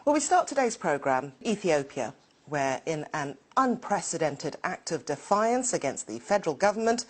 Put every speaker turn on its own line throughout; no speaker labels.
Well, we start today's programme, Ethiopia, where in an unprecedented act of defiance against the federal government,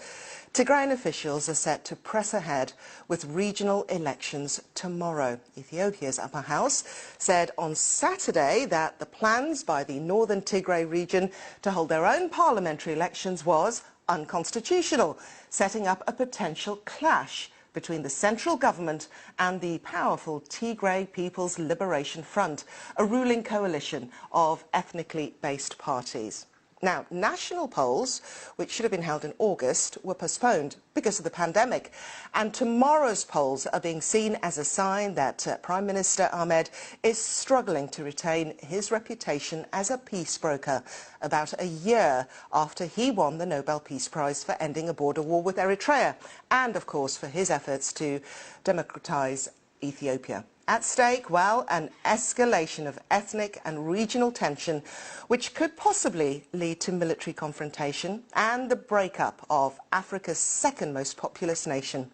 Tigrayan officials are set to press ahead with regional elections tomorrow. Ethiopia's upper house said on Saturday that the plans by the northern Tigray region to hold their own parliamentary elections was unconstitutional, setting up a potential clash between the central government and the powerful Tigray People's Liberation Front, a ruling coalition of ethnically based parties. Now, national polls, which should have been held in August, were postponed because of the pandemic. And tomorrow's polls are being seen as a sign that Prime Minister Ahmed is struggling to retain his reputation as a peace broker, about a year after he won the Nobel Peace Prize for ending a border war with Eritrea, and, of course, for his efforts to democratize Ethiopia. At stake, well, an escalation of ethnic and regional tension, which could possibly lead to military confrontation and the breakup of Africa's second most populous nation.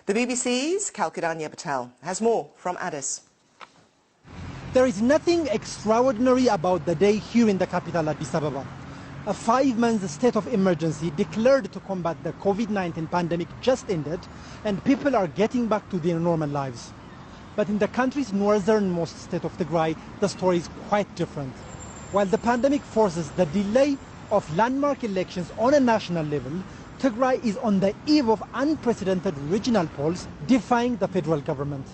The BBC's Kalkidanya Patel has more from Addis.
There is nothing extraordinary about the day here in the capital, Addis Ababa. A 5-month state of emergency declared to combat the COVID-19 pandemic just ended, and people are getting back to their normal lives. But in the country's northernmost state of Tigray, the story is quite different. While the pandemic forces the delay of landmark elections on a national level, Tigray is on the eve of unprecedented regional polls defying the federal government.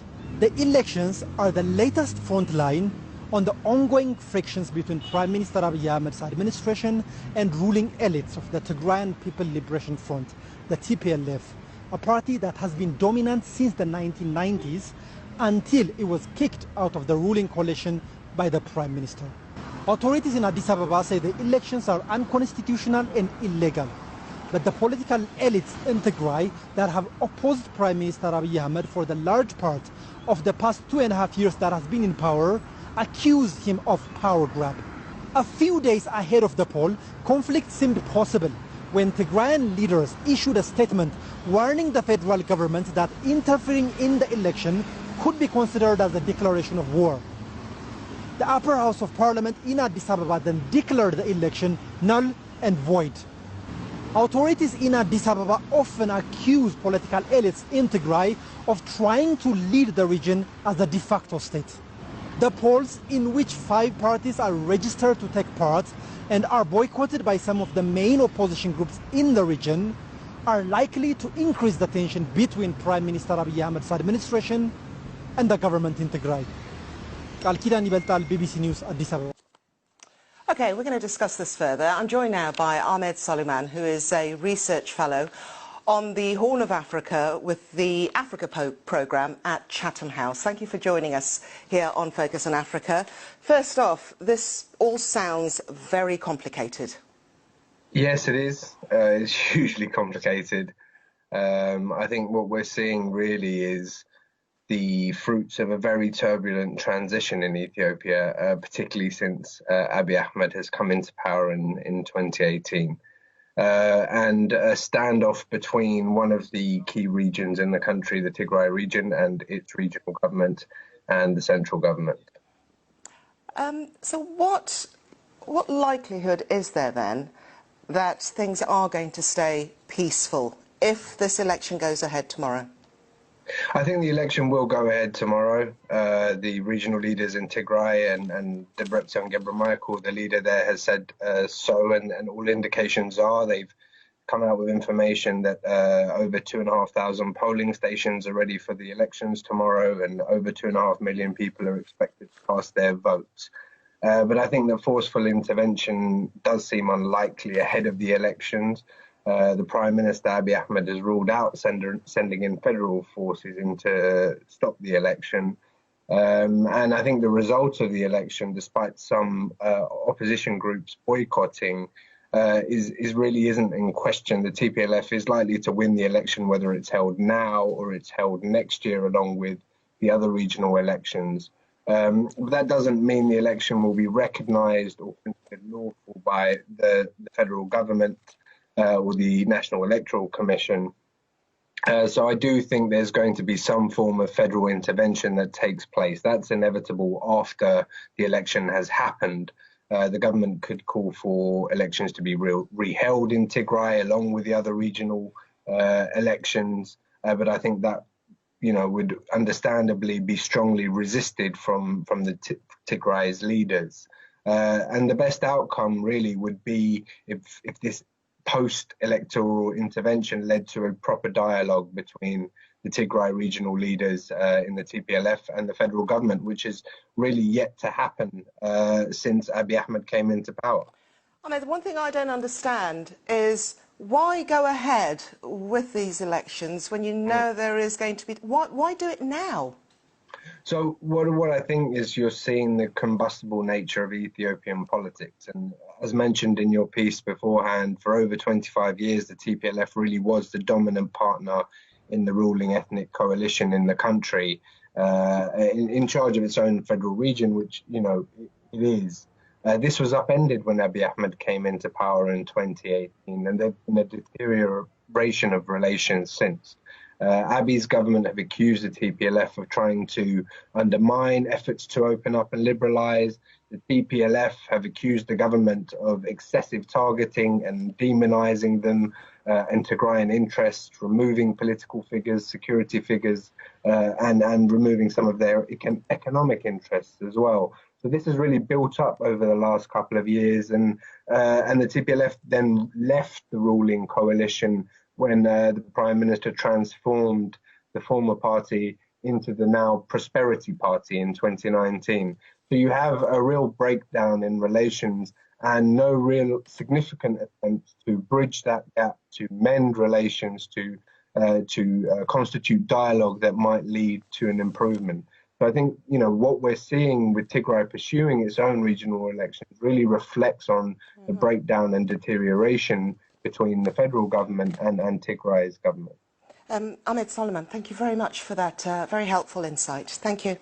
The elections are the latest front line on the ongoing frictions between Prime Minister Abiy Ahmed's administration and ruling elites of the Tigrayan People Liberation Front, the TPLF, a party that has been dominant since the 1990s, until it was kicked out of the ruling coalition by the Prime Minister. Authorities in Addis Ababa say the elections are unconstitutional and illegal. But the political elites in Tigray that have opposed Prime Minister Abiy Ahmed for the large part of the past 2.5 years that has been in power accuse him of power grab. A few days ahead of the poll, conflict seemed possible when Tigrayan leaders issued a statement warning the federal government that interfering in the election could be considered as a declaration of war. The upper house of parliament in Addis Ababa then declared the election null and void. Authorities in Addis Ababa often accuse political elites in Tigray of trying to lead the region as a de facto state. The polls, in which 5 parties are registered to take part and are boycotted by some of the main opposition groups in the region, are likely to increase the tension between Prime Minister Abiy Ahmed's administration and the government in Tigray. Kalkidanya Patel, BBC News, Addis Ababa.
OK, we're going to discuss this further. I'm joined now by Ahmed Soliman, who is a research fellow on the Horn of Africa with the Africa programme at Chatham House. Thank you for joining us here on Focus on Africa. First off, this all sounds very complicated.
Yes, it is. It's hugely complicated. I think what we're seeing really is the fruits of a very turbulent transition in Ethiopia, particularly since Abiy Ahmed has come into power in 2018. And a standoff between one of the key regions in the country, the Tigray region, and its regional government and the central government.
So what likelihood is there then that things are going to stay peaceful if this election goes ahead tomorrow?
I think the election will go ahead tomorrow. The regional leaders in Tigray and Debretsion Gebremichael, the leader there, has said so, and all indications are they've come out with information that over 2,500 polling stations are ready for the elections tomorrow, and over 2.5 million people are expected to cast their votes. But I think that forceful intervention does seem unlikely ahead of the elections. The Prime Minister, Abiy Ahmed, has ruled out sending in federal forces in to stop the election. And I think the result of the election, despite some opposition groups boycotting, really isn't in question. The TPLF is likely to win the election, whether it's held now or it's held next year, along with the other regional elections. That doesn't mean the election will be recognised or considered lawful by the federal government or the National Electoral Commission. So I do think there's going to be some form of federal intervention that takes place. That's inevitable after the election has happened. The government could call for elections to be reheld in Tigray along with the other regional elections. But I think that, would understandably be strongly resisted from the Tigray's leaders. And the best outcome really would be if this post-electoral intervention led to a proper dialogue between the Tigray regional leaders in the TPLF and the federal government, which is really yet to happen since Abiy Ahmed came into power.
Ahmed, one thing I don't understand is why go ahead with these elections when you know there is going to be... Why do it now?
So what I think is you're seeing the combustible nature of Ethiopian politics. And as mentioned in your piece beforehand, for over 25 years, the TPLF really was the dominant partner in the ruling ethnic coalition in the country, in charge of its own federal region, which, it is. This was upended when Abiy Ahmed came into power in 2018, and there's been a deterioration of relations since. Abiy's government have accused the TPLF of trying to undermine efforts to open up and liberalize. The TPLF have accused the government of excessive targeting and demonizing them and Tigrayan interests, removing political figures, security figures, and removing some of their economic interests as well. So this has really built up over the last couple of years, and the TPLF then left the ruling coalition when the Prime Minister transformed the former party into the now Prosperity Party in 2019. So you have a real breakdown in relations and no real significant attempt to bridge that gap, to mend relations, to constitute dialogue that might lead to an improvement. So I think, what we're seeing with Tigray pursuing its own regional elections really reflects on the breakdown and deterioration between the federal government and Tigray's government.
Ahmed Solomon, thank you very much for that very helpful insight. Thank you.